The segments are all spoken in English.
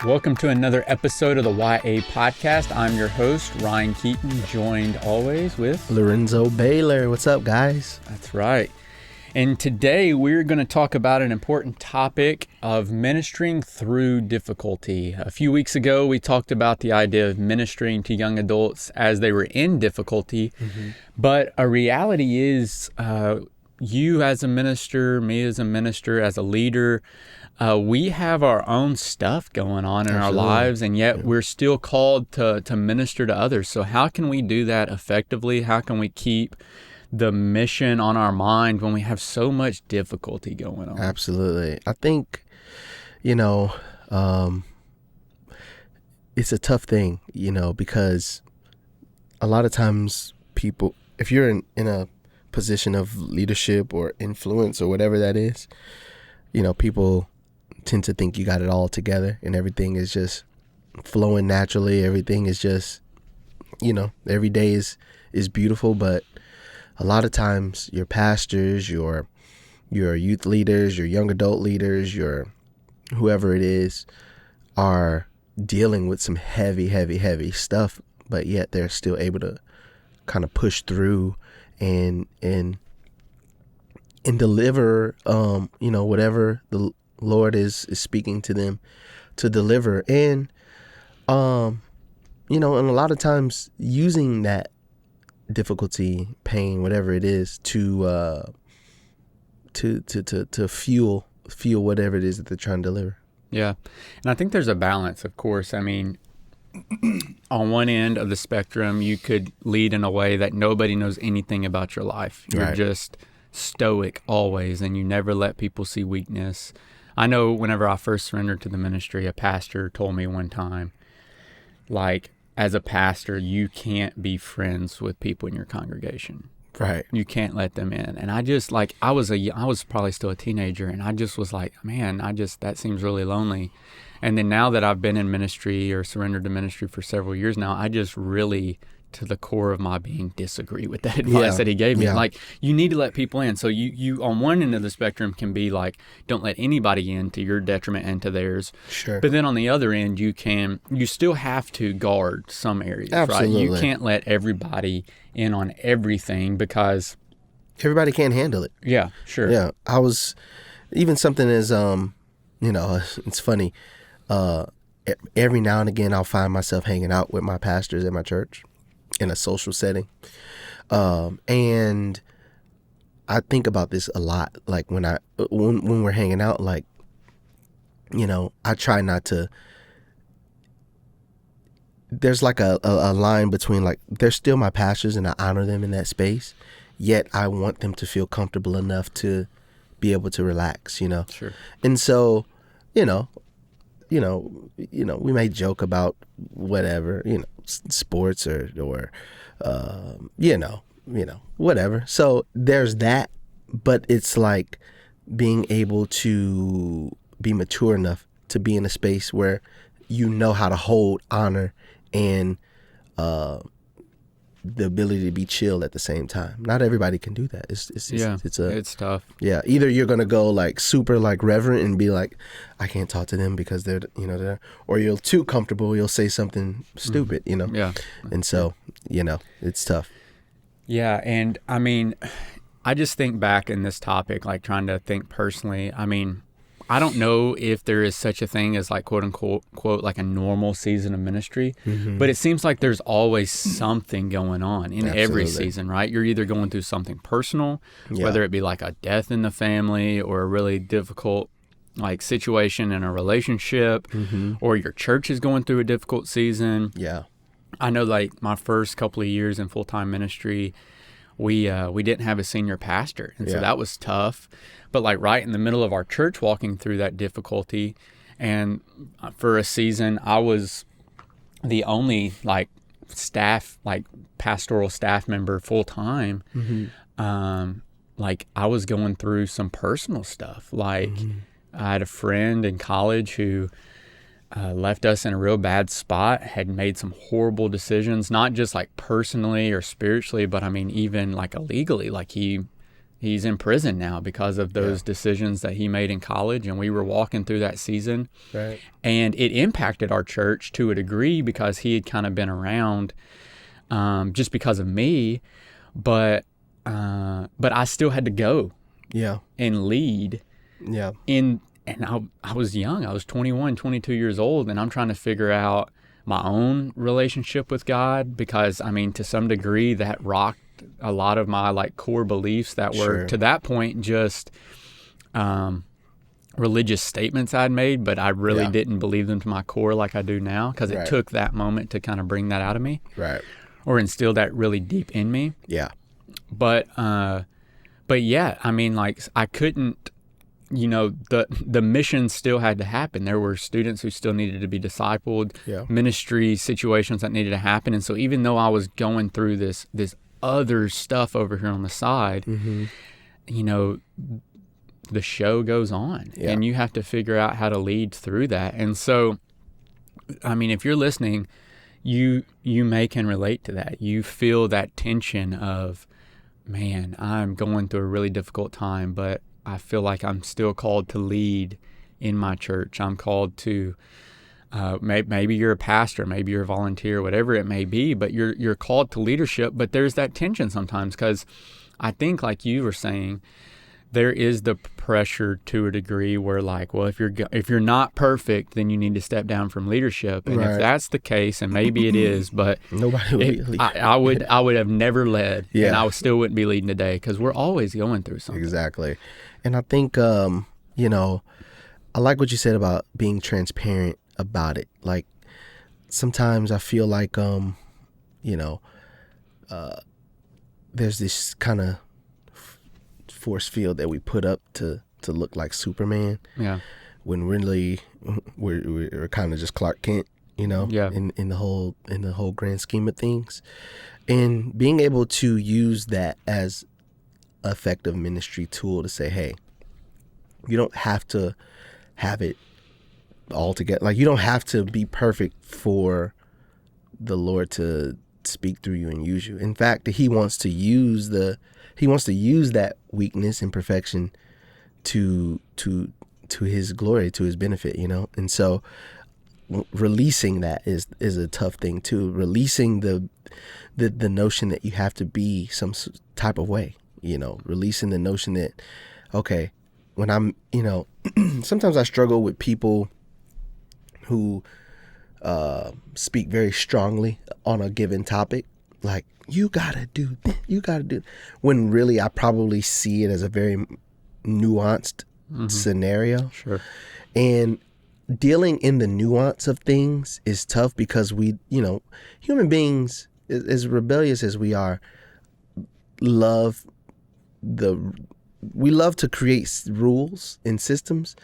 Welcome to another episode of the YA Podcast. I'm your host, Ryan Keaton, joined always with Lorenzo Baylor. What's up, guys? That's right. And today we're going to talk about an important topic of ministering through difficulty. A few weeks ago, we talked about the idea of ministering to young adults as they were in difficulty. But a reality is you as a minister, me as a minister, as a leader, we have our own stuff going on in our lives, and yet we're still called to minister to others. So how can we do that effectively? How can we keep the mission on our mind when we have so much difficulty going on? Absolutely. I think, it's a tough thing, because a lot of times people, if you're in a position of leadership or influence or whatever that is, people tend to think you got it all together and everything is just flowing naturally. Everything is just, every day is beautiful. But a lot of times your pastors, your youth leaders, your young adult leaders, your whoever it is are dealing with some heavy stuff, but yet they're still able to kind of push through and deliver, whatever the Lord is speaking to them to deliver. And, and a lot of times using that difficulty, pain, whatever it is to fuel whatever it is that they're trying to deliver. Yeah. And I think there's a balance, of course. I mean, on one end of the spectrum, you could lead in a way that nobody knows anything about your life. You're just stoic always, and you never let people see weakness. I know whenever I first surrendered to the ministry, a pastor told me one time, as a pastor, you can't be friends with people in your congregation. Right. You can't let them in. And I just I was probably still a teenager, and I just was like, man, that seems really lonely. And then now that I've been in ministry or surrendered to ministry for several years now, I just really, to the core of my being, disagree with that advice that he gave me. Yeah. You need to let people in. So you on one end of the spectrum can be don't let anybody in to your detriment and to theirs. Sure. But then on the other end, you still have to guard some areas. Absolutely. Right? You can't let everybody in on everything because everybody can't handle it. Yeah, sure. Yeah. I was even something as, it's funny. Every now and again, I'll find myself hanging out with my pastors at my church in a social setting. And I think about this a lot. When we're hanging out, I try not to, there's a line between they're still my pastors and I honor them in that space. Yet I want them to feel comfortable enough to be able to relax, Sure. And so, we may joke about whatever, sports or whatever. So there's that, but it's being able to be mature enough to be in a space where you know how to hold honor and the ability to be chill at the same time. Not everybody can do that. It's tough. Yeah. Either you're going to go super reverent and be I can't talk to them because they're, or you're too comfortable. You'll say something stupid, Yeah. And so, it's tough. Yeah. And I mean, I just think back in this topic, trying to think personally. I mean, I don't know if there is such a thing as quote unquote, a normal season of ministry, but it seems like there's always something going on in every season, right? You're either going through something personal, whether it be a death in the family or a really difficult situation in a relationship, or your church is going through a difficult season. Yeah. I know my first couple of years in full-time ministry, we didn't have a senior pastor, and so that was tough. But right in the middle of our church, walking through that difficulty, and for a season, I was the only staff, pastoral staff member full time. I was going through some personal stuff. I had a friend in college who left us in a real bad spot, had made some horrible decisions, not just personally or spiritually, but I mean even illegally. He He's in prison now because of those decisions that he made in college, and we were walking through that season. Right. And it impacted our church to a degree because he had kind of been around just because of me, but I still had to go and lead. Yeah. And I was young. I was 21, 22 years old, and I'm trying to figure out my own relationship with God because, I mean, to some degree that rocked a lot of my like core beliefs that were to that point just religious statements I'd made, but I really didn't believe them to my core like I do now because it took that moment to kind of bring that out of me, or instill that really deep in me. But yeah, I mean, like I couldn't, you know, the mission still had to happen. There were students who still needed to be discipled, ministry situations that needed to happen, and so even though I was going through this other stuff over here on the side, you know, the show goes on, and you have to figure out how to lead through that. And so, I mean, if you're listening, you can relate to that. You feel that tension of, man, I'm going through a really difficult time, but I feel like I'm still called to lead in my church. I'm called to maybe you're a pastor, maybe you're a volunteer, whatever it may be, but you're called to leadership. But there's that tension sometimes because I think, like you were saying, there is the pressure to a degree where, like, well, if you're not perfect, then you need to step down from leadership. And if that's the case, and maybe it is, but I would have never led, and I still wouldn't be leading today because we're always going through something. Exactly. And I think you know, I like what you said about being transparent about it. Like sometimes I feel like you know, there's this kind of force field that we put up to look like Superman, when really we're kind of just Clark Kent, you know, in the whole grand scheme of things. And being able to use that as effective ministry tool to say, hey, you don't have to have it all together. Like, you don't have to be perfect for the Lord to speak through you and use you. In fact, he wants to use that weakness, imperfection to his glory, to his benefit, you know? And so releasing that is a tough thing too. Releasing the notion that you have to be some type of way, you know, releasing the notion that, okay, when I'm, you know, sometimes I struggle with people who speak very strongly on a given topic, like, you gotta do this, you gotta do, when really I probably see it as a very nuanced scenario. Sure. And dealing in the nuance of things is tough because we, you know, human beings, as rebellious as we are, love to create rules and systems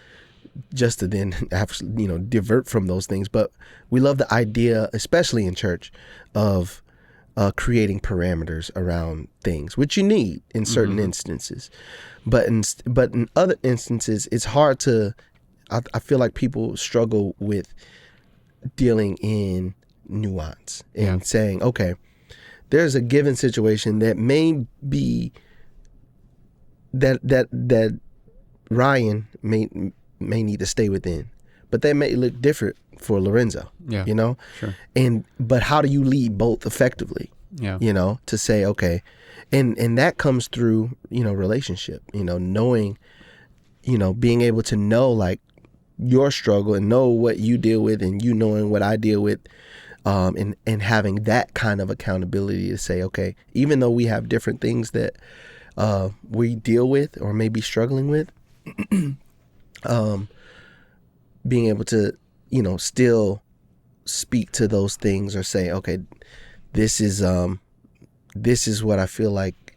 just to then actually, you know, divert from those things. But we love the idea, especially in church, of creating parameters around things, which you need in certain instances. But in other instances, it's hard to, I feel like people struggle with dealing in nuance and saying, okay, there's a given situation that may be that Ryan may need to stay within, but that may look different for Lorenzo, you know? Sure. But how do you lead both effectively? You know, to say, okay, and that comes through, you know, relationship, you know, knowing, you know, being able to know like your struggle and know what you deal with and you knowing what I deal with, and having that kind of accountability to say, okay, even though we have different things that we deal with or may be struggling with, being able to, you know, still speak to those things or say, okay, this is what I feel like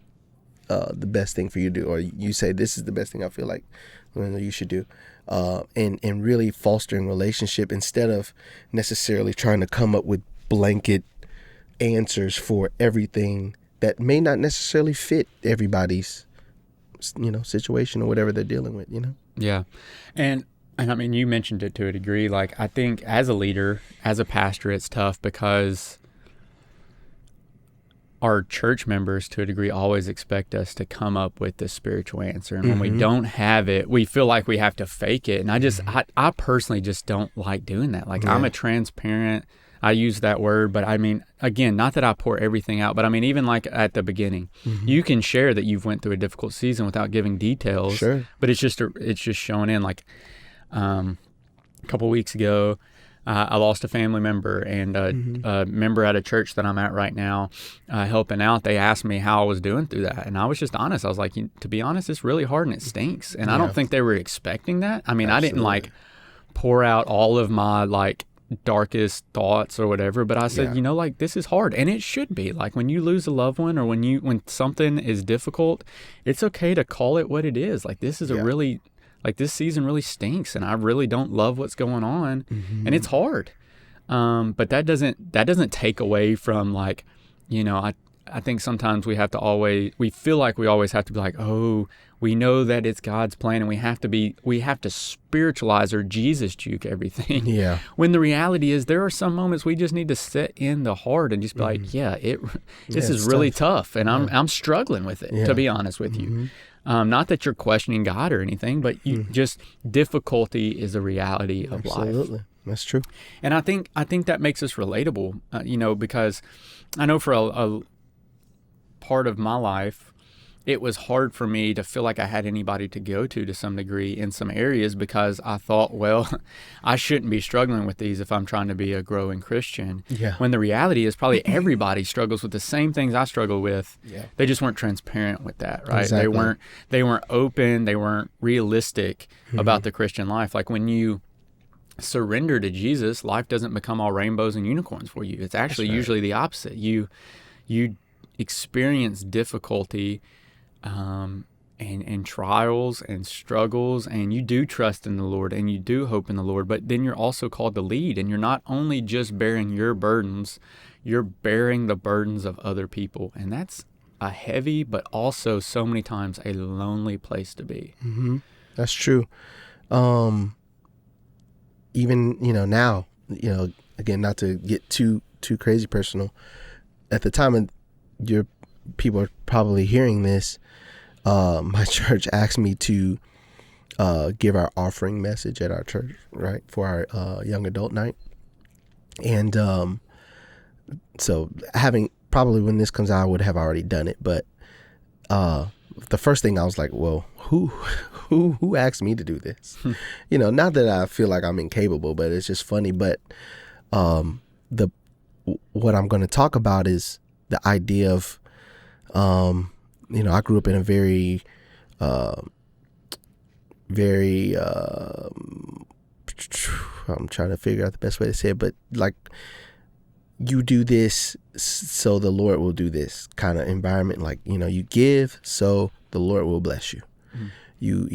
the best thing for you to do, or you say this is the best thing I feel like you should do, and really fostering relationship instead of necessarily trying to come up with blanket answers for everything that may not necessarily fit everybody's, you know, situation or whatever they're dealing with, you know? Yeah. And I mean, you mentioned it to a degree. Like, I think as a leader, as a pastor, it's tough because our church members, to a degree, always expect us to come up with the spiritual answer. And when we don't have it, we feel like we have to fake it. And I personally just don't like doing that. Like, I'm a transparent, I use that word, but I mean, again, not that I pour everything out, but I mean, even like at the beginning, you can share that you've went through a difficult season without giving details. Sure. But it's just showing in. Like, a couple of weeks ago, I lost a family member, and a member at a church that I'm at right now, helping out. They asked me how I was doing through that, and I was just honest. I was like, to be honest, it's really hard and it stinks. And I don't think they were expecting that. I mean, I didn't like pour out all of my like darkest thoughts or whatever, but I said, like, this is hard, and it should be. Like, when you lose a loved one, or when something is difficult, it's okay to call it what it is. Like, this is a really, like, this season really stinks, and I really don't love what's going on, and it's hard. But that doesn't take away from, like, I think sometimes we feel like we always have to be like, oh, we know that it's God's plan, and we have to spiritualize or Jesus juke everything. Yeah. When the reality is, there are some moments we just need to sit in the hard and just be like, this is really tough, and I'm struggling with it, to be honest with you. Not that you're questioning God or anything, but you just, difficulty is a reality of life. Absolutely. That's true. And I think that makes us relatable, because I know for a part of my life, it was hard for me to feel like I had anybody to go to some degree in some areas, because I thought, well, I shouldn't be struggling with these if I'm trying to be a growing Christian. Yeah. When the reality is, probably everybody struggles with the same things I struggle with. Yeah. They just weren't transparent with that, right? Exactly. They weren't open. They weren't realistic about the Christian life. Like, when you surrender to Jesus, life doesn't become all rainbows and unicorns for you. It's actually usually the opposite. You experience difficulty, and trials and struggles, and you do trust in the Lord, and you do hope in the Lord, but then you're also called to lead, and you're not only just bearing your burdens, you're bearing the burdens of other people, and that's a heavy, but also so many times a lonely place to be. That's true. Even, now, again, not to get too crazy personal, at the time of your people are probably hearing this, my church asked me to give our offering message at our church, right, for our young adult night. And so probably when this comes out, I would have already done it. But the first thing I was like, well, who asked me to do this? Not that I feel like I'm incapable, but it's just funny. But what I'm going to talk about is the idea of, I grew up in a very I'm trying to figure out the best way to say it, but like, you do this so the Lord will do this kind of environment. Like, you give so the Lord will bless you. You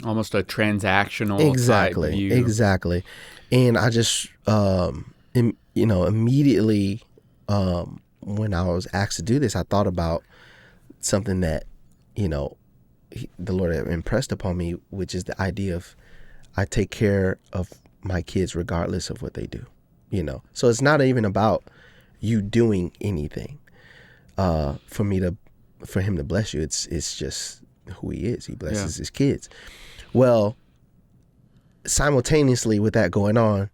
almost a transactional exactly type view. Exactly. And I just immediately when I was asked to do this, I thought about something that the Lord had impressed upon me, which is the idea of, I take care of my kids regardless of what they do. So it's not even about you doing anything for him to bless you. It's just who he is. He blesses his kids. Well, simultaneously with that going on,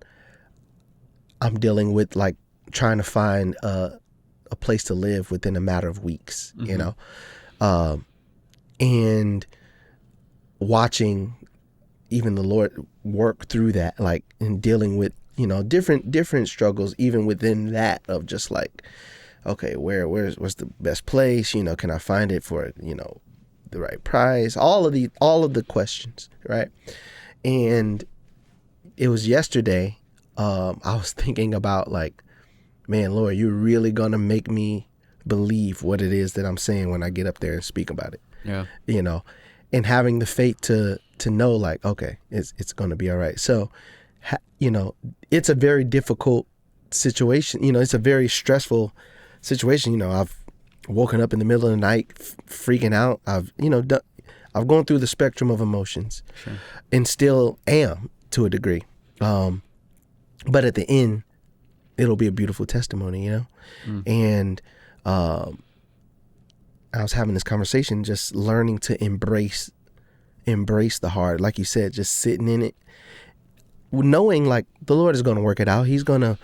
I'm dealing with, like, trying to find a place to live within a matter of weeks, and watching even the Lord work through that, like, and dealing with, different struggles, even within that, of just like, okay, what's the best place? Can I find it for, the right price? All of the questions, right? And it was yesterday, I was thinking about, like, man, Lord, you're really gonna make me believe what it is that I'm saying when I get up there and speak about it. Yeah. And having the faith to know, like, okay, it's gonna be all right. So, it's a very difficult situation. It's a very stressful situation. I've woken up in the middle of the night freaking out. I've gone through the spectrum of emotions, and still am to a degree. But at the end, it'll be a beautiful testimony, And I was having this conversation, just learning to embrace the hard, like you said, just sitting in it, knowing like the Lord is going to work it out. He's gonna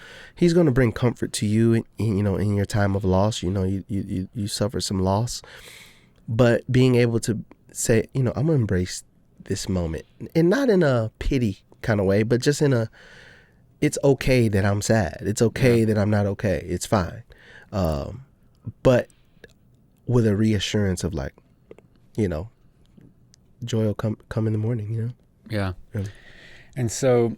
bring comfort to you, in your time of loss. You suffer some loss, but being able to say, I'm gonna embrace this moment, and not in a pity kind of way, but just in a, it's okay that I'm sad. It's okay that I'm not okay. It's fine. But with a reassurance of like, joy will come in the morning, Yeah. And so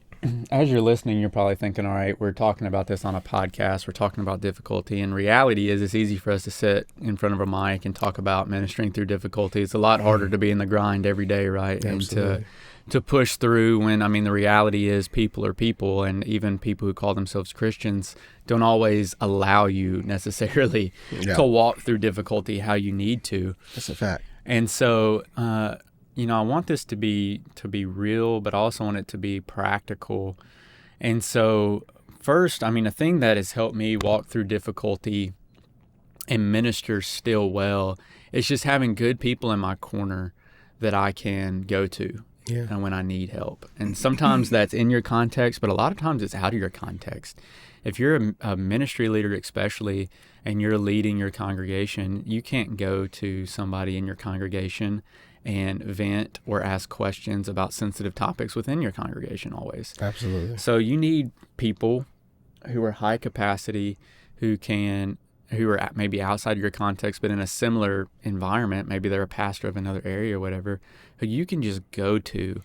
as you're listening, you're probably thinking, all right, we're talking about this on a podcast. We're talking about difficulty. And reality is it's easy for us to sit in front of a mic and talk about ministering through difficulty. It's a lot harder to be in the grind every day, right? Absolutely. And to push through when, the reality is people are people, and even people who call themselves Christians don't always allow you necessarily to walk through difficulty how you need to. That's a fact. And so, I want this to be real, but I also want it to be practical. And so first, a thing that has helped me walk through difficulty and minister still well is just having good people in my corner that I can go to. And when I need help. And sometimes that's in your context, but a lot of times it's out of your context. If you're a ministry leader especially, and you're leading your congregation, you can't go to somebody in your congregation and vent or ask questions about sensitive topics within your congregation always. Absolutely. So you need people who are high capacity, who are maybe outside your context, but in a similar environment. Maybe they're a pastor of another area or whatever, who you can just go to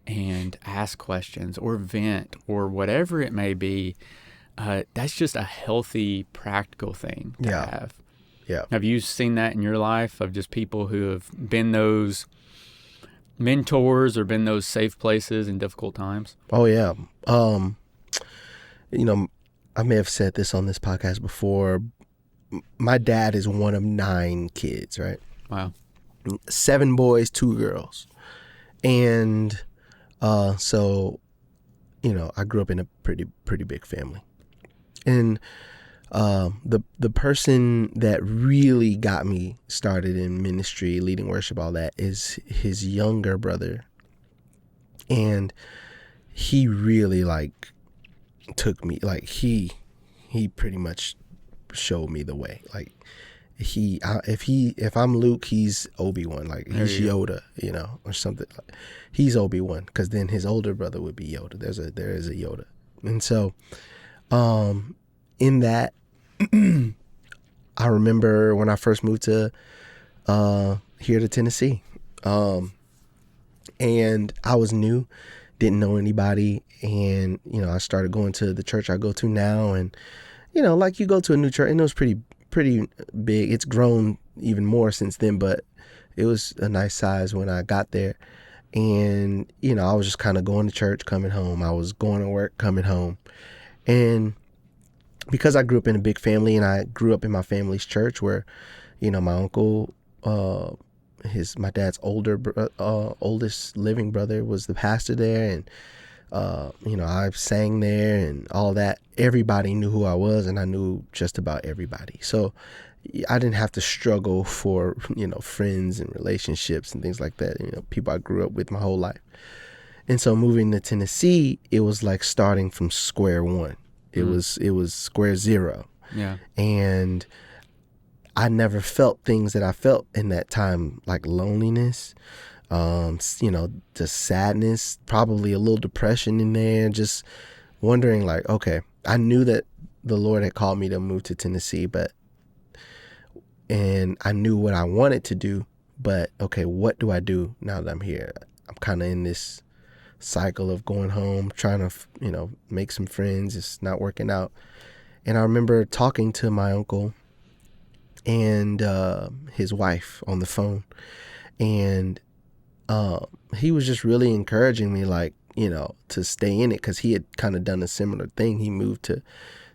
and ask questions or vent or whatever it may be. That's just a healthy, practical thing to have. Yeah. Have you seen that in your life, of just people who have been those mentors or been those safe places in difficult times? Oh, yeah. I may have said this on this podcast before. My dad is one of 9 kids, right? Wow. 7 boys, 2 girls. And so, I grew up in a pretty big family. And the person that really got me started in ministry, leading worship, all that, is his younger brother. And he really took me, he pretty much showed me the way. Like if I'm Luke, he's Obi-Wan, he's Yoda, or something. He's Obi-Wan, because then his older brother would be Yoda. There is a Yoda. And so in that, I remember when I first moved to here to Tennessee, and I was new, didn't know anybody, and I started going to the church I go to now, and you go to a new church, and it was pretty big. It's grown even more since then, but it was a nice size when I got there. And I was just kind of going to church, coming home. I was going to work, coming home. And because I grew up in a big family, and I grew up in my family's church, where my uncle, my dad's oldest living brother, was the pastor there, and I sang there and all that. Everybody knew who I was, and I knew just about everybody. So I didn't have to struggle for, friends and relationships and things like that. People I grew up with my whole life. And so moving to Tennessee, it was like starting from square one. It was square zero. Yeah. And I never felt things that I felt in that time, like loneliness, just sadness, probably a little depression in there, just wondering okay, I knew that the Lord had called me to move to Tennessee, and I knew what I wanted to do, but okay, what do I do now that I'm here? I'm kind of in this cycle of going home, trying to, make some friends. It's not working out. And I remember talking to my uncle and his wife on the phone, and he was just really encouraging me, to stay in it, because he had kind of done a similar thing. He moved to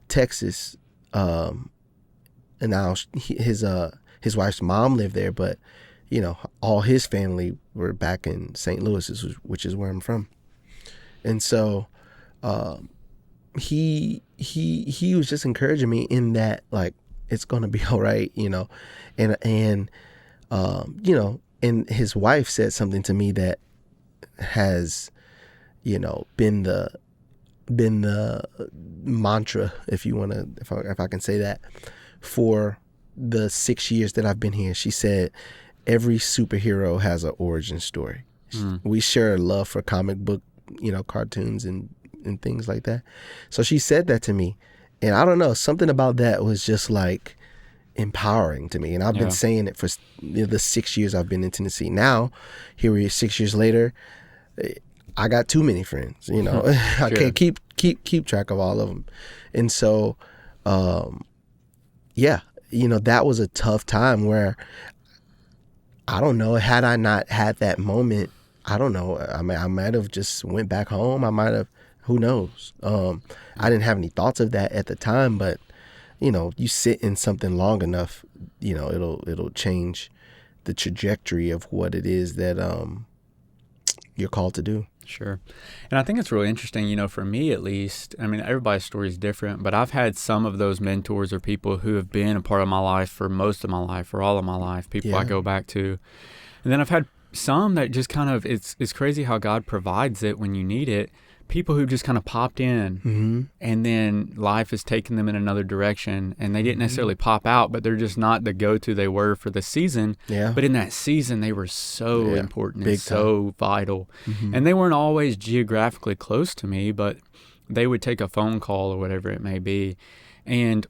Texas, and now his wife's mom lived there, but all his family were back in St. Louis, which is where I'm from. And so he was just encouraging me in that, it's going to be all right, and and his wife said something to me that has, been the mantra, if you want to, if I can say that, for the 6 years that I've been here. She said, every superhero has an origin story. We share a love for comic book, cartoons and things like that. So she said that to me, and I don't know, something about that was just like empowering to me. And I've been saying it for the 6 years I've been in Tennessee. Now, here we are 6 years later. I got too many friends, I can't keep track of all of them. And so, that was a tough time where, I don't know, had I not had that moment, I don't know, I might have just went back home. I might have, who knows? I didn't have any thoughts of that at the time, but you sit in something long enough, it'll change the trajectory of what it is that you're called to do. Sure. And I think it's really interesting, for me at least. I mean, everybody's story is different, but I've had some of those mentors or people who have been a part of my life for most of my life, for all of my life, people I go back to. And then I've had some that just kind of, it's crazy how God provides it when you need it. People who just kind of popped in and then life has taken them in another direction, and they didn't necessarily pop out, but they're just not the go-to they were for the season. Yeah. But in that season, they were so important and so vital. And they weren't always geographically close to me, but they would take a phone call or whatever it may be. And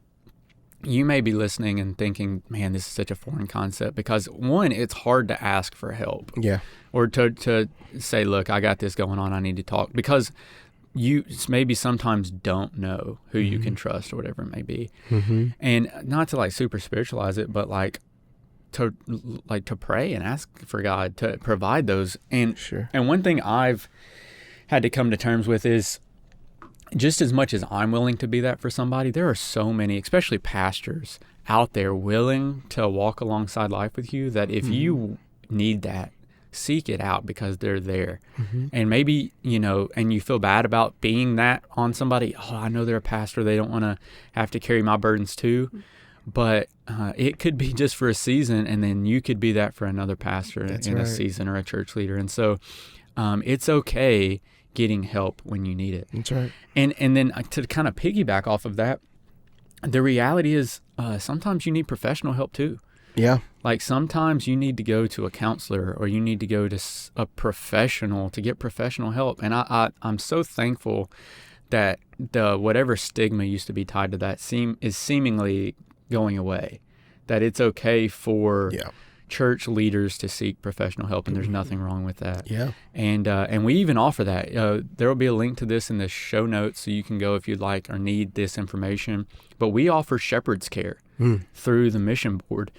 you may be listening and thinking, man, this is such a foreign concept, because one, it's hard to ask for help. Yeah. Or to say, look, I got this going on, I need to talk, because you maybe sometimes don't know who you can trust or whatever it may be. And not to like super spiritualize it, but to pray and ask for God to provide those. And and one thing I've had to come to terms with is, just as much as I'm willing to be that for somebody, there are so many, especially pastors out there, willing to walk alongside life with you, that if you need that, seek it out, because they're there. And maybe, and you feel bad about being that on somebody. Oh, I know they're a pastor, they don't want to have to carry my burdens too. But it could be just for a season, and then you could be that for another pastor in a season, or a church leader. And so it's okay getting help when you need it. That's right. And then to kind of piggyback off of that, the reality is sometimes you need professional help too. Yeah. Like sometimes you need to go to a counselor, or you need to go to a professional to get professional help. And I'm so thankful that the whatever stigma used to be tied to that is seemingly going away. That it's okay for church leaders to seek professional help, and there's nothing wrong with that. Yeah. And we even offer that. There will be a link to this in the show notes, so you can go if you'd like or need this information. But we offer shepherd's care through the mission board,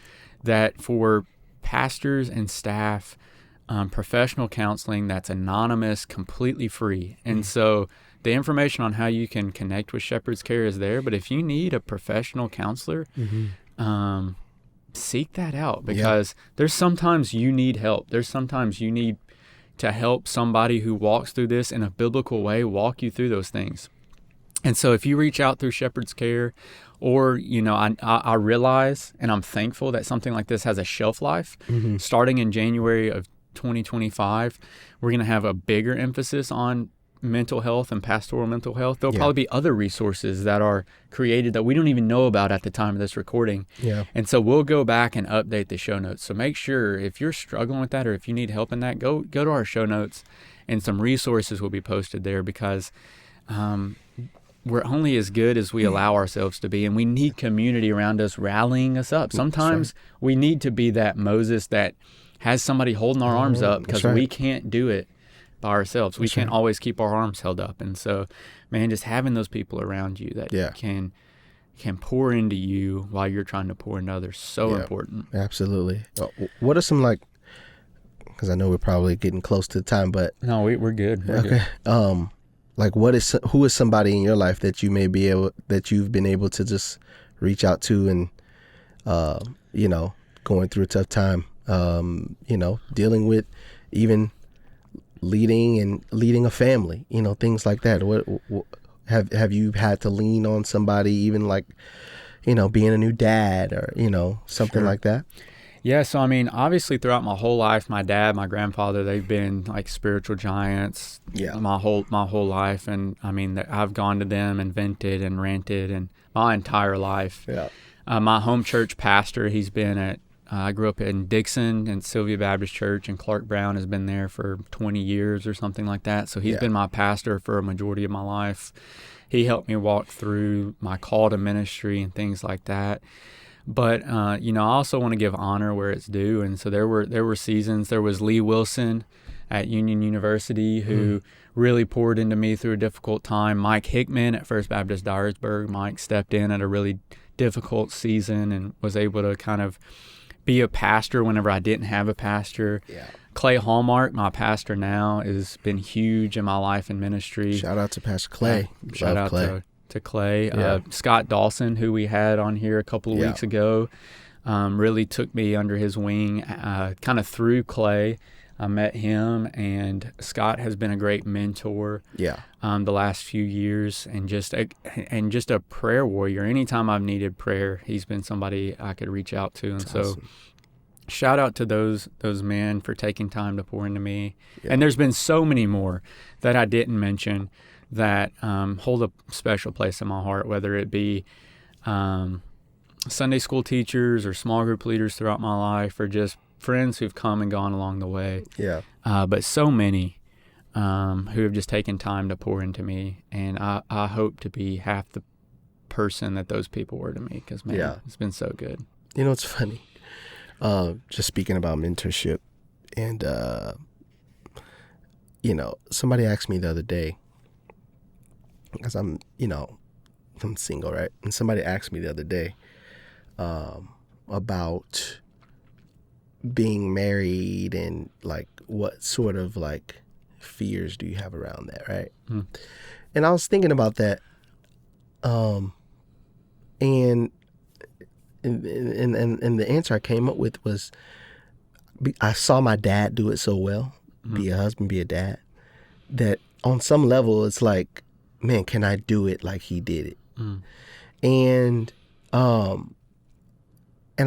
that for pastors and staff, professional counseling that's anonymous, completely free. And so the information on how you can connect with shepherd's care is there. But if you need a professional counselor, seek that out, because there's sometimes you need help. There's sometimes you need to help somebody who walks through this in a biblical way, walk you through those things. And so if you reach out through shepherd's care, or, I realize, and I'm thankful that something like this has a shelf life. Starting in January of 2025, we're going to have a bigger emphasis on mental health and pastoral mental health. There'll probably be other resources that are created that we don't even know about at the time of this recording. Yeah. And so we'll go back and update the show notes. So make sure, if you're struggling with that, or if you need help in that, go to our show notes, and some resources will be posted there, because we're only as good as we allow ourselves to be, and we need community around us rallying us up. Sometimes we need to be that Moses that has somebody holding our arms up, because we can't do it by ourselves. We can't always keep our arms held up. And so, man, just having those people around you that can pour into you while you're trying to pour into others, so important. Absolutely. What are some, because I know we're probably getting close to the time, but no, we're good. We're good. Who is somebody in your life that you've been able to just reach out to, and going through a tough time, dealing with even leading a family, things like that. What have you had to lean on somebody, even being a new dad or, something Sure. like that? Yeah, so I mean, obviously throughout my whole life, my dad, my grandfather, they've been like spiritual giants Yeah. my whole life, and I mean, I've gone to them and vented and ranted and my entire life. Yeah. My home church pastor, he's been at I grew up in Dixon and Sylvia Baptist Church, and Clark Brown has been there for 20 years or something like that. So he's Yeah. been my pastor for a majority of my life. He helped me walk through my call to ministry and things like that. But I also want to give honor where it's due, and so there were seasons. There was Lee Wilson at Union University who really poured into me through a difficult time. Mike Hickman at First Baptist Dyersburg. Mike stepped in at a really difficult season and was able to kind of be a pastor whenever I didn't have a pastor. Yeah. Clay Hallmark, my pastor now, has been huge in my life and ministry. Shout out to Pastor Clay. Shout out Clay. to Clay. Yeah. Scott Dawson, who we had on here a couple of Yeah. weeks ago, really took me under his wing kind of through Clay. I met him, and Scott has been a great mentor Yeah. the last few years, and just a prayer warrior. Anytime I've needed prayer, he's been somebody I could reach out to. And That's so awesome. shout out to those men for taking time to pour into me. Yeah. And there's been so many more that I didn't mention that hold a special place in my heart, whether it be Sunday school teachers or small group leaders throughout my life, or just friends who've come and gone along the way. Yeah. But so many who have just taken time to pour into me. And I hope to be half the person that those people were to me, because, man, Yeah. it's been so good. It's funny. Just speaking about mentorship, and somebody asked me the other day, because I'm single, right? And somebody asked me the other day about being married and like what sort of like fears do you have around that, right? And I was thinking about that, and the answer I came up with was, I saw my dad do it so well, be a husband, be a dad, that on some level it's like, man, can I do it like he did it? And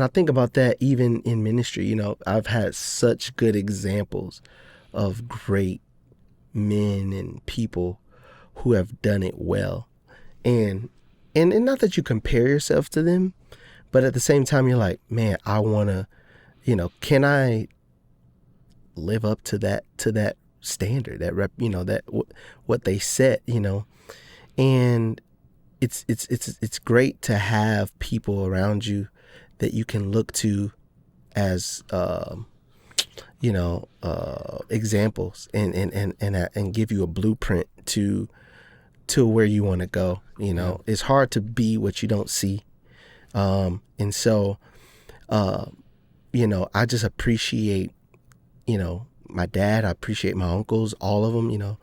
I think about that even in ministry. I've had such good examples of great men and people who have done it well. And not that you compare yourself to them, but at the same time, you're like, man, I want to, can I live up to that standard, that rep, that what they set, and it's great to have people around you that you can look to as, examples and give you a blueprint to where you want to go. It's hard to be what you don't see. And so, I just appreciate, my dad. I appreciate my uncles, all of them.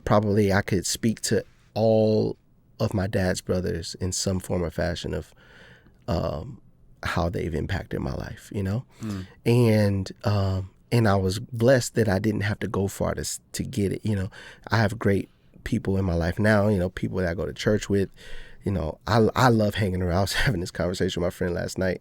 Probably I could speak to all of my dad's brothers in some form or fashion of how they've impacted my life, and I was blessed that I didn't have to go far to get it. I have great people in my life now, people that I go to church with. I love hanging around. I was having this conversation with my friend last night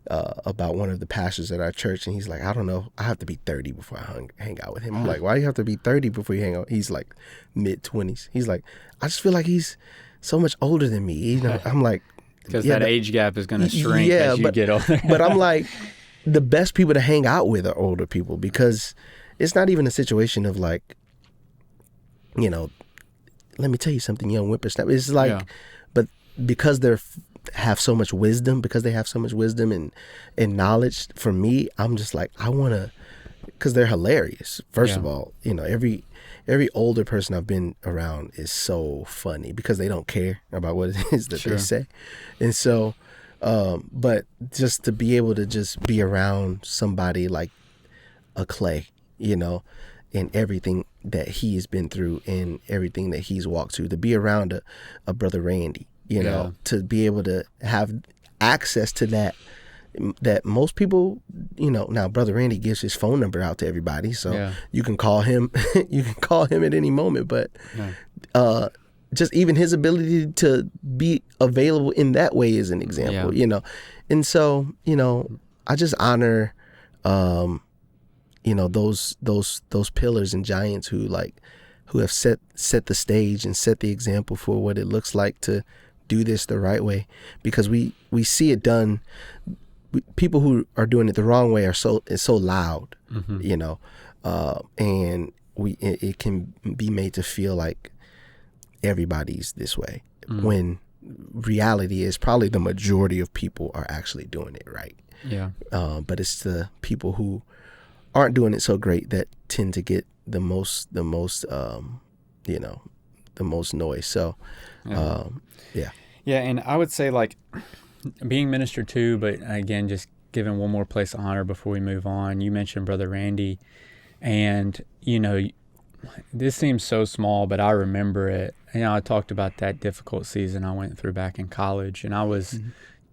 about one of the pastors at our church, and he's like, I don't know, I have to be 30 before I hang out with him. I'm like, why do you have to be 30 before you hang out? He's like mid-20s. He's like, I just feel like he's so much older than me. I'm like, Because that age gap is going to shrink as you get older. But I'm like, the best people to hang out with are older people, because it's not even a situation of like, let me tell you something, young whippersnapper. It's like, but because they have so much wisdom, and knowledge, for me, I'm just like, I want to, because they're hilarious. First of all, every older person I've been around is so funny because they don't care about what it is that they say. And so, but just to be able to just be around somebody like a Clay, and everything that he has been through and everything that he's walked through, to be around a brother Randy, to be able to have access to that most people, now brother Randy gives his phone number out to everybody, so you can call him, at any moment. But just even his ability to be available in that way is an example, Yeah. you know. And so, you know, I just honor, you know, those pillars and giants who have set the stage and set the example for what it looks like to do this the right way, because we see it done. People who are doing it the wrong way it's so loud, you know, and it can be made to feel like everybody's this way, when reality is probably the majority of people are actually doing it right. Yeah. But it's the people who aren't doing it so great that tend to get the most you know, the most noise. So yeah. Yeah, and I would say, like, being ministered to, but again, just giving one more place of honor before we move on. You mentioned Brother Randy, and, you know, this seems so small, but I remember it. You know, I talked about that difficult season I went through back in college, and I was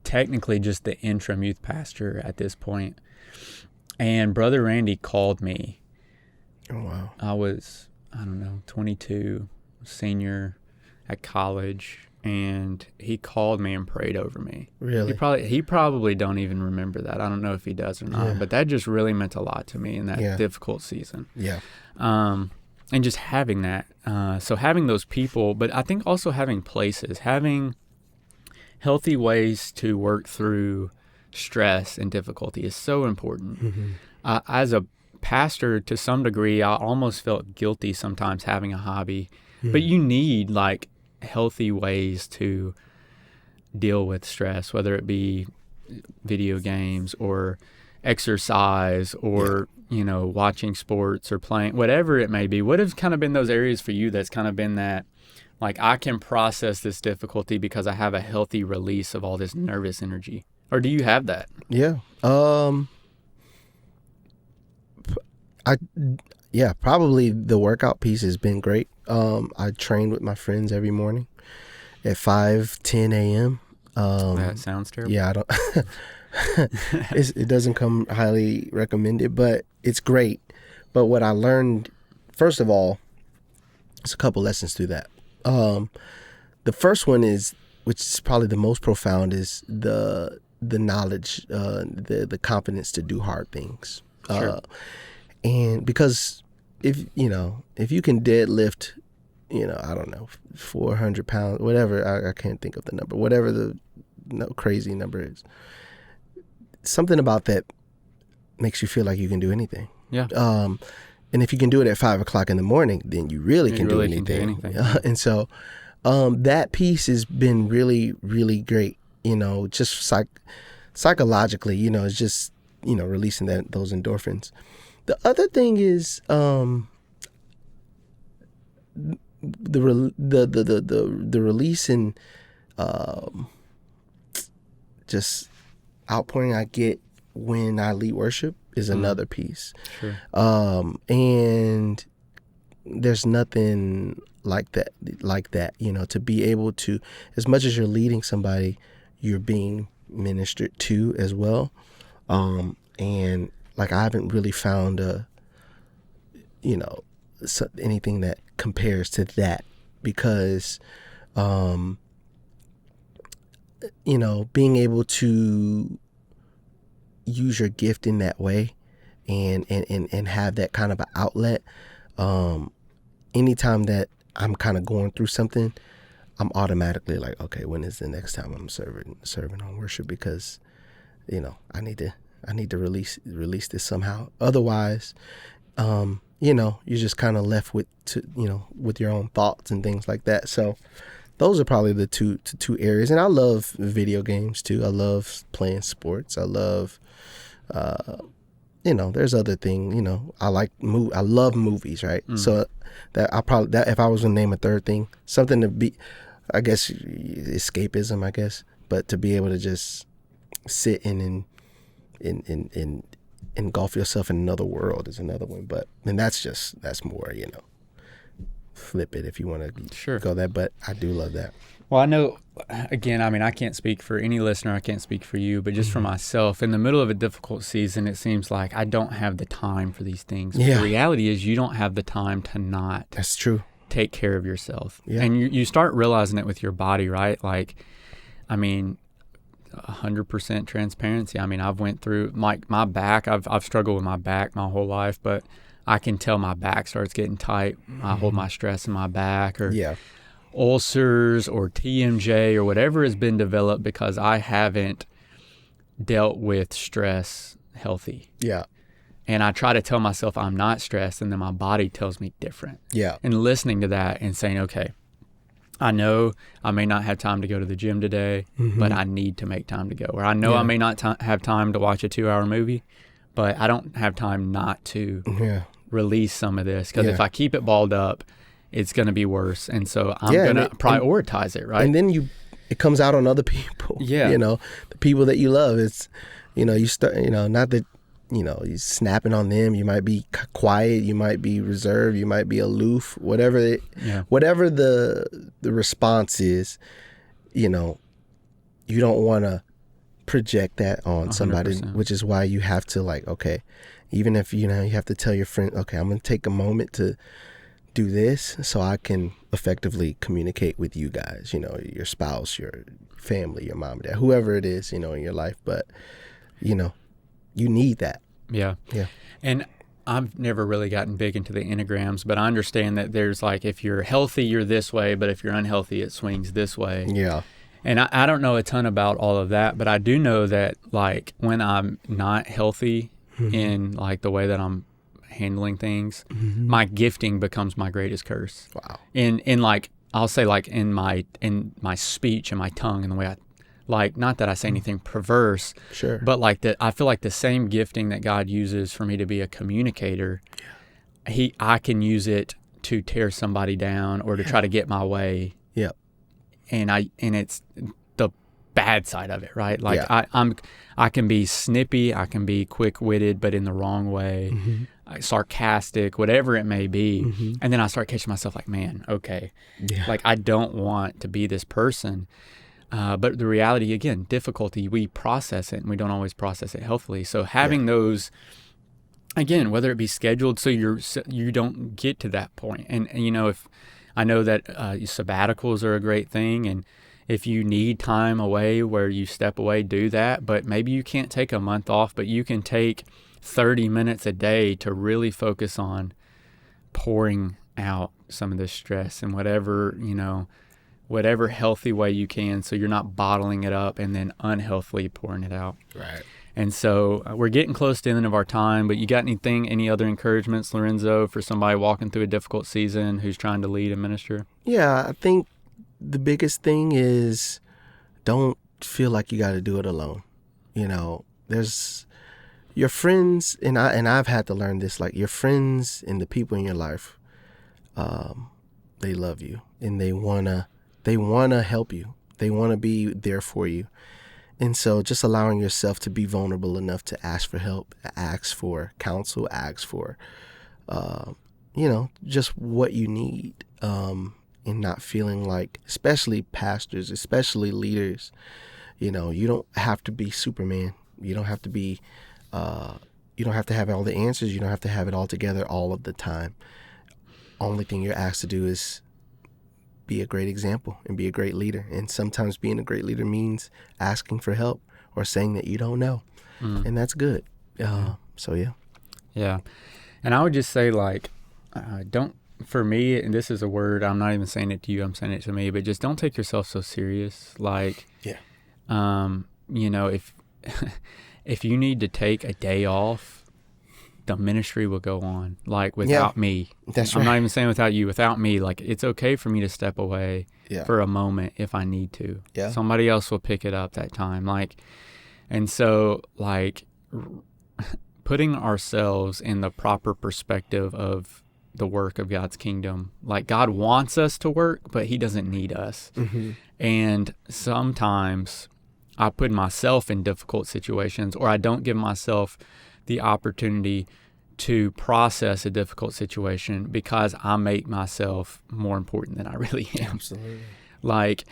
technically just the interim youth pastor at this point. And Brother Randy called me. Oh, wow. I was, 22, senior at college, and he called me and prayed over me. Really? He probably don't even remember that. I don't know if he does or not, but that just really meant a lot to me in that difficult season. Yeah. And just having that, so having those people, but I think also having places, having healthy ways to work through stress and difficulty is so important. As a pastor, to some degree, I almost felt guilty sometimes having a hobby, but you need, like, healthy ways to deal with stress, whether it be video games or exercise or you know, watching sports or playing, whatever it may be. What have kind of been those areas for you that's kind of been that, like, I can process this difficulty because I have a healthy release of all this nervous energy? Or do you have that? Yeah. Probably the workout piece has been great. I train with my friends every morning at 5:10 a.m. That sounds terrible. Yeah, I don't. It doesn't come highly recommended, but it's great. But what I learned, first of all, there's a couple lessons through that. The first one is, which is probably the most profound, is the knowledge, the confidence to do hard things. Sure. And because if you can deadlift, I don't know, 400 pounds, whatever, I can't think of the number, whatever the crazy number is, something about that makes you feel like you can do anything. Yeah. And if you can do it at 5 o'clock in the morning, then you really can do anything. And so that piece has been really, really great. Just psychologically, it's just, releasing those endorphins. The other thing is the release and just outpouring I get when I lead worship is another piece. Sure. And there's nothing like that, to be able to, as much as you're leading somebody, you're being ministered to as well. And like, I haven't really found anything that compares to that, because, being able to use your gift in that way and have that kind of an outlet. Anytime that I'm kind of going through something, I'm automatically like, okay, when is the next time I'm serving on worship? Because, I need to release this somehow. Otherwise, you're just kind of left with your own thoughts and things like that. So those are probably the two areas. And I love video games too. I love playing sports. I love, there's other things, I love movies, right? So that if I was gonna name a third thing, something to be, I guess, escapism, I guess, but to be able to just sit and engulf yourself in another world is another one. But that's more, flip it if you want to go that. But I do love that. Well, I know, again, I can't speak for any listener. I can't speak for you, but just for myself, in the middle of a difficult season, it seems like I don't have the time for these things. Yeah. The reality is you don't have the time to not. That's true. take care of yourself. Yeah. And you start realizing it with your body, right? Like, I mean, 100% transparency. I mean, I've went through my back. I've struggled with my back my whole life, but I can tell my back starts getting tight. I hold my stress in my back, or ulcers or TMJ or whatever has been developed because I haven't dealt with stress healthy. Yeah. And I try to tell myself I'm not stressed, and then my body tells me different. Yeah. And listening to that and saying, okay, I know I may not have time to go to the gym today, but I need to make time to go. Or I know I may not have time to watch a 2-hour movie, but I don't have time not to release some of this. Because if I keep it balled up, it's going to be worse. And so I'm going to prioritize it, right? And then it comes out on other people. Yeah. You know, the people that you love. It's, you know, you start, you know, not that, you know, you're snapping on them. You might be quiet. You might be reserved. You might be aloof. Whatever the response is, you know, you don't want to project that on somebody, 100%. which is why you have to, like, okay, even if, you know, you have to tell your friend, okay, I'm going to take a moment to do this so I can effectively communicate with you guys, you know, your spouse, your family, your mom, dad, whoever it is, you know, in your life. But, you know, you need that. Yeah. Yeah. And I've never really gotten big into the Enneagrams, but I understand that there's like, if you're healthy, you're this way, but if you're unhealthy, it swings this way. Yeah. And I don't know a ton about all of that, but I do know that, like, when I'm not healthy in like the way that I'm handling things, my gifting becomes my greatest curse. Wow. In like, I'll say, like, in my speech and my tongue and the way I, like, not that I say anything perverse, Sure. but like that, I feel like the same gifting that God uses for me to be a communicator, I can use it to tear somebody down or to try to get my way. Yeah. And it's the bad side of it, right? Like, Yeah. I can be snippy, I can be quick-witted, but in the wrong way, sarcastic, whatever it may be. And then I start catching myself like, man, okay, like, I don't want to be this person. But the reality, again, difficulty, we process it, and we don't always process it healthily. So having those, again, whether it be scheduled so you don't get to that point. And you know, if I know that sabbaticals are a great thing, and if you need time away where you step away, do that. But maybe you can't take a month off, but you can take 30 minutes a day to really focus on pouring out some of this stress and whatever, you know, whatever healthy way you can, so you're not bottling it up and then unhealthily pouring it out. Right. And so we're getting close to the end of our time, but you got any other encouragements, Lorenzo, for somebody walking through a difficult season who's trying to lead a ministry? Yeah, I think the biggest thing is don't feel like you got to do it alone. You know, there's your friends, and I've had to learn this, like, your friends and the people in your life, they love you, and they want to help you. They want to be there for you. And so just allowing yourself to be vulnerable enough to ask for help, ask for counsel, ask for, you know, just what you need, and not feeling like, especially pastors, especially leaders, you know, you don't have to be Superman. You don't have to be, you don't have to have all the answers. You don't have to have it all together all of the time. Only thing you're asked to do is be a great example and be a great leader. And sometimes being a great leader means asking for help or saying that you don't know. And that's good. So, yeah. Yeah. And I would just say, like, for me, and this is a word, I'm not even saying it to you, I'm saying it to me, but just don't take yourself so serious. Like, you know, if you need to take a day off, the ministry will go on, like, without me. That's right. I'm not even saying without you, without me. Like, it's okay for me to step away for a moment if I need to. Somebody else will pick it up that time. Like, and so, like, putting ourselves in the proper perspective of the work of God's kingdom. Like, God wants us to work, but he doesn't need us. And sometimes I put myself in difficult situations, or I don't give myself the opportunity to process a difficult situation because I make myself more important than I really am. Absolutely. Like,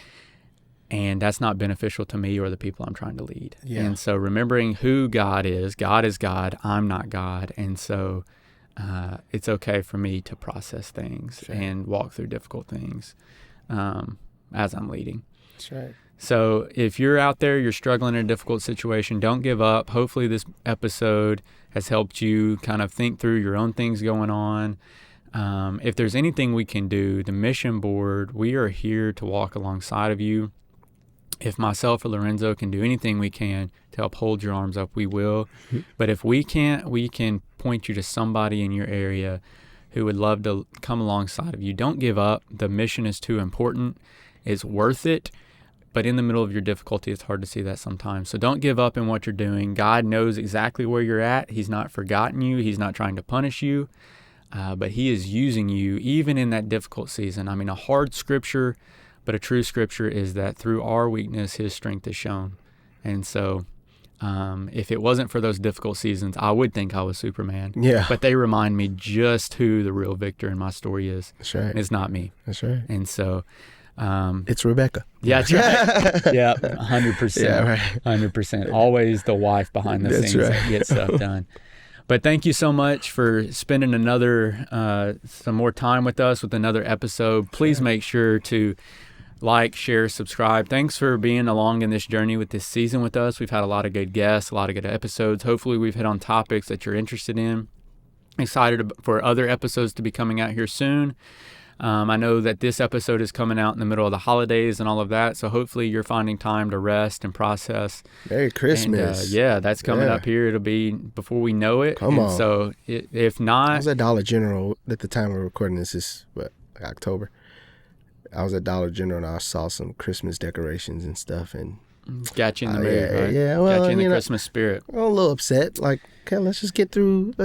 and that's not beneficial to me or the people I'm trying to lead. And so remembering who God is God, I'm not God. And so it's okay for me to process things and walk through difficult things as I'm leading. That's right. So if you're out there, you're struggling in a difficult situation, don't give up. Hopefully this episode has helped you kind of think through your own things going on. If there's anything we can do, the mission board, we are here to walk alongside of you. If myself or Lorenzo can do anything we can to help hold your arms up, we will. But if we can't, we can point you to somebody in your area who would love to come alongside of you. Don't give up. The mission is too important. It's worth it. But in the middle of your difficulty, it's hard to see that sometimes. So don't give up in what you're doing. God knows exactly where you're at. He's not forgotten you. He's not trying to punish you. But he is using you even in that difficult season. I mean, a hard scripture, but a true scripture is that through our weakness, his strength is shown. And so if it wasn't for those difficult seasons, I would think I was Superman. Yeah. But they remind me just who the real victor in my story is. That's right. And it's not me. That's right. And so... it's Rebecca. Yeah, that's right. Yeah, 100%. Yeah, right. 100%. Always the wife behind the scenes that gets stuff done. But thank you so much for spending some more time with us with another episode. Please make sure to like, share, subscribe. Thanks for being along in this journey with this season with us. We've had a lot of good guests, a lot of good episodes. Hopefully we've hit on topics that you're interested in. Excited for other episodes to be coming out here soon. I know that this episode is coming out in the middle of the holidays and all of that, so hopefully you're finding time to rest and process. Merry Christmas. And, that's coming up here. It'll be before we know it. Come on. So if not... I was at Dollar General at the time we're recording this. Is October. I was at Dollar General and I saw some Christmas decorations and stuff, and got you in the mood, right? Yeah, well, got you in the Christmas spirit. I'm a little upset. Like, okay, let's get through,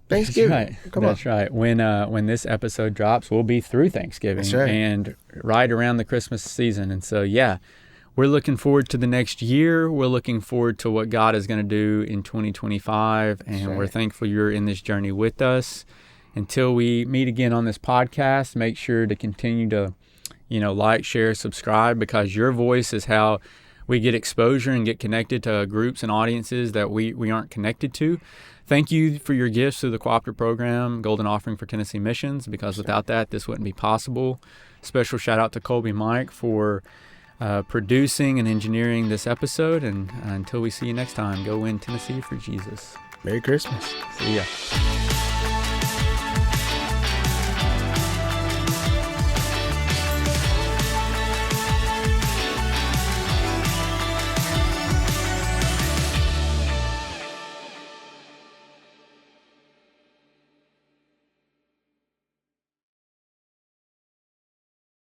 Thanksgiving. That's right. That's right. When this episode drops, we'll be through Thanksgiving. That's right. And right around the Christmas season. And so, we're looking forward to the next year. We're looking forward to what God is going to do in 2025. And we're thankful you're in this journey with us. Until we meet again on this podcast, make sure to continue to, like, share, subscribe, because your voice is how we get exposure and get connected to groups and audiences that we aren't connected to. Thank you for your gifts through the cooperative program, Golden Offering for Tennessee Missions, because without that, this wouldn't be possible. Special shout out to Colby Mike for producing and engineering this episode. And until we see you next time, go win Tennessee for Jesus. Merry Christmas. See ya.